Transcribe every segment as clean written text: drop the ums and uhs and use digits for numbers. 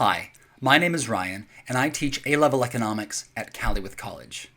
Hi, my name is Ryan, and I teach A-level economics at Callaway College.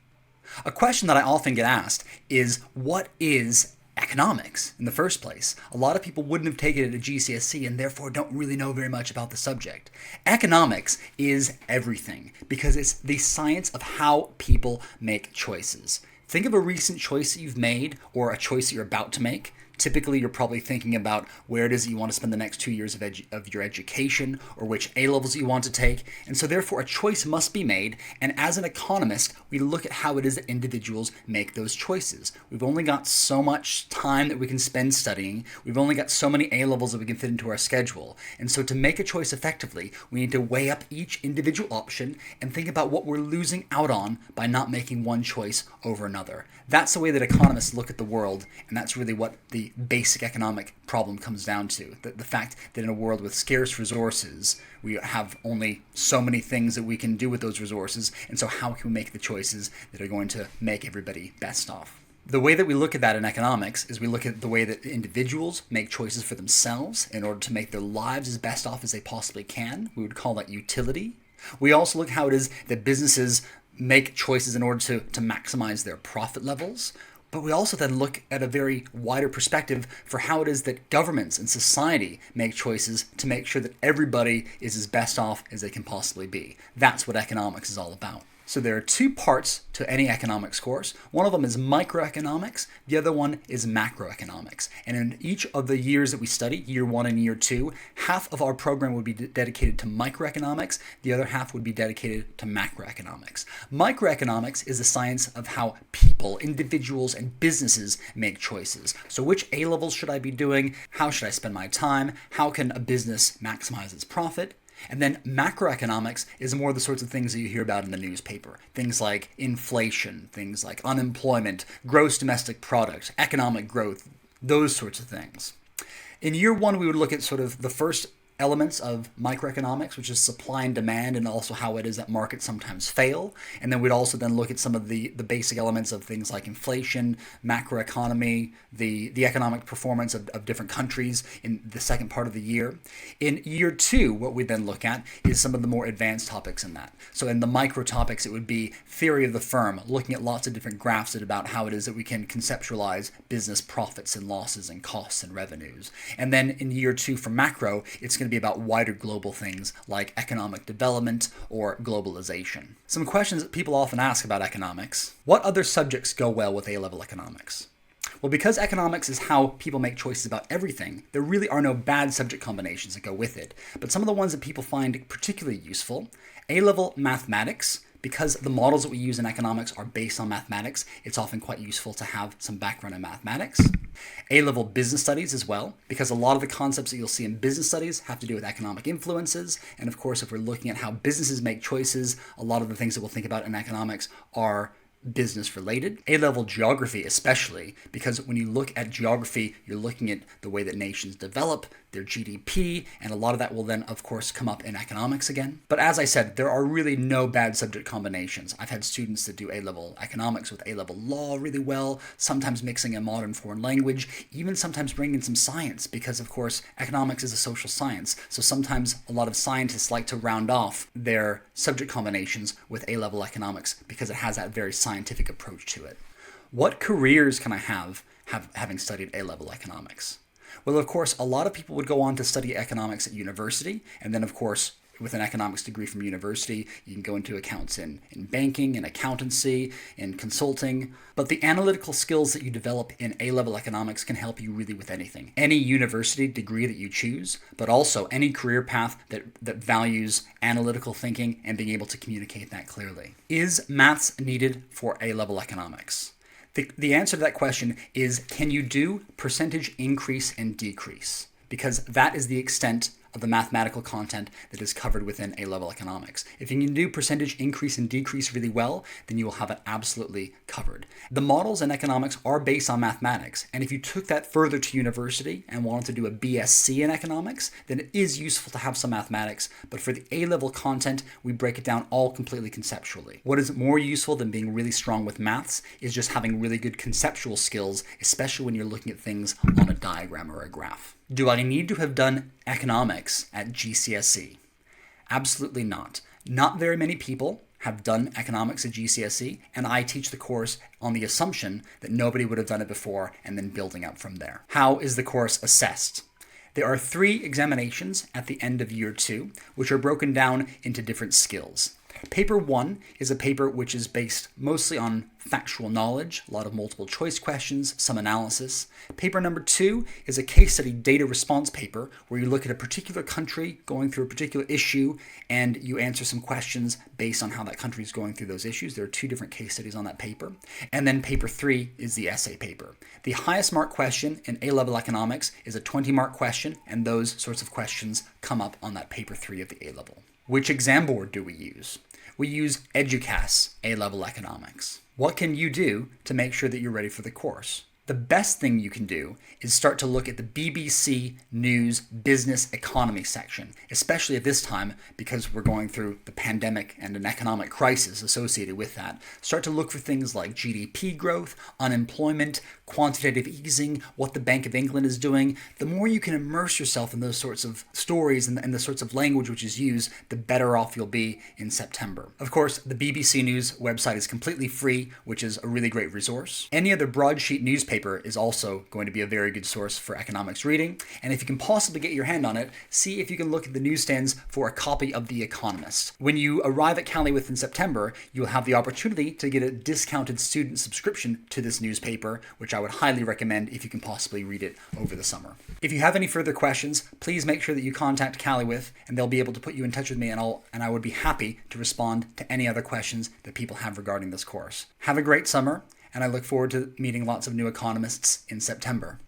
A question that I often get asked is, what is economics in the first place? A lot of people wouldn't have taken it at GCSE and therefore don't really know very much about the subject. Economics is everything because it's the science of how people make choices. Think of a recent choice that you've made or a choice that you're about to make. Typically, you're probably thinking about where it is that you want to spend the next 2 years of your education or which A-levels you want to take. And so therefore, a choice must be made. And as an economist, we look at how it is that individuals make those choices. We've only got so much time that we can spend studying. We've only got so many A-levels that we can fit into our schedule. And so to make a choice effectively, we need to weigh up each individual option and think about what we're losing out on by not making one choice over another. That's the way that economists look at the world, and that's really what the basic economic problem comes down to. The fact that in a world with scarce resources, we have only so many things that we can do with those resources, and so how can we make the choices that are going to make everybody best off? The way that we look at that in economics is we look at the way that individuals make choices for themselves in order to make their lives as best off as they possibly can. We would call that utility. We also look at how it is that businesses make choices in order to maximize their profit levels. But we also then look at a very wider perspective for how it is that governments and society make choices to make sure that everybody is as best off as they can possibly be. That's what economics is all about. So there are two parts to any economics course. One of them is microeconomics. The other one is macroeconomics. And in each of the years that we study, year 1 and year 2, half of our program would be dedicated to microeconomics. The other half would be dedicated to macroeconomics. Microeconomics is the science of how people, individuals, and businesses make choices. So which A-levels should I be doing? How should I spend my time? How can a business maximize its profit? And then macroeconomics is more the sorts of things that you hear about in the newspaper. Things like inflation, things like unemployment, gross domestic product, economic growth, those sorts of things. In year 1, we would look at sort of the first elements of microeconomics, which is supply and demand, and also how it is that markets sometimes fail. And then we'd also then look at some of the basic elements of things like inflation, macroeconomy, the economic performance of different countries in the second part of the year. In year 2, what we then look at is some of the more advanced topics in that. So in the micro topics, it would be theory of the firm, looking at lots of different graphs about how it is that we can conceptualize business profits and losses and costs and revenues. And then in year 2 for macro, it's going to be about wider global things like economic development or globalization. Some questions that people often ask about economics. What other subjects go well with A-level economics? Well, because economics is how people make choices about everything, there really are no bad subject combinations that go with it. But some of the ones that people find particularly useful, A-level mathematics. Because the models that we use in economics are based on mathematics, it's often quite useful to have some background in mathematics. A-level business studies as well, because a lot of the concepts that you'll see in business studies have to do with economic influences. And of course, if we're looking at how businesses make choices, a lot of the things that we'll think about in economics are business related. A-level geography especially, because when you look at geography, you're looking at the way that nations develop, their GDP, and a lot of that will then, of course, come up in economics again. But as I said, there are really no bad subject combinations. I've had students that do A-level economics with A-level law really well, sometimes mixing a modern foreign language, even sometimes bringing in some science, because, of course, economics is a social science. So sometimes a lot of scientists like to round off their subject combinations with A-level economics because it has that very scientific approach to it. What careers can I have having studied A-level economics? Well, of course, a lot of people would go on to study economics at university, and then, of course, with an economics degree from university, you can go into accounts in banking, in accountancy, in consulting. But the analytical skills that you develop in A-level economics can help you really with anything. Any university degree that you choose, but also any career path that values analytical thinking and being able to communicate that clearly. Is maths needed for A-level economics? The answer to that question is, can you do percentage increase and decrease? Because that is the extent of the mathematical content that is covered within A-level economics. If you can do percentage increase and decrease really well, then you will have it absolutely covered. The models in economics are based on mathematics, and if you took that further to university and wanted to do a BSc in economics, then it is useful to have some mathematics, but for the A-level content, we break it down all completely conceptually. What is more useful than being really strong with maths is just having really good conceptual skills, especially when you're looking at things on a diagram or a graph. Do I need to have done economics at GCSE? Absolutely not. Not very many people have done economics at GCSE, and I teach the course on the assumption that nobody would have done it before and then building up from there. How is the course assessed? There are 3 examinations at the end of year 2, which are broken down into different skills. Paper 1 is a paper which is based mostly on factual knowledge, a lot of multiple choice questions, some analysis. Paper number 2 is a case study data response paper where you look at a particular country going through a particular issue and you answer some questions based on how that country is going through those issues. There are 2 different case studies on that paper. And then paper 3 is the essay paper. The highest mark question in A-level economics is a 20-mark question, and those sorts of questions come up on that paper 3 of the A-level. Which exam board do we use? We use EDUCAS A-level economics. What can you do to make sure that you're ready for the course? The best thing you can do is start to look at the BBC News Business Economy section, especially at this time because we're going through the pandemic and an economic crisis associated with that. Start to look for things like GDP growth, unemployment, quantitative easing, what the Bank of England is doing. The more you can immerse yourself in those sorts of stories and the sorts of language which is used, the better off you'll be in September. Of course, the BBC News website is completely free, which is a really great resource. Any other broadsheet newspaper is also going to be a very good source for economics reading, and if you can possibly get your hand on it, see if you can look at the newsstands for a copy of The Economist. When you arrive at Cali in September, you'll have the opportunity to get a discounted student subscription to this newspaper, which I would highly recommend if you can possibly read it over the summer. If you have any further questions, please make sure that you contact Cali and they'll be able to put you in touch with me, and I would be happy to respond to any other questions that people have regarding this course. Have a great summer, and I look forward to meeting lots of new economists in September.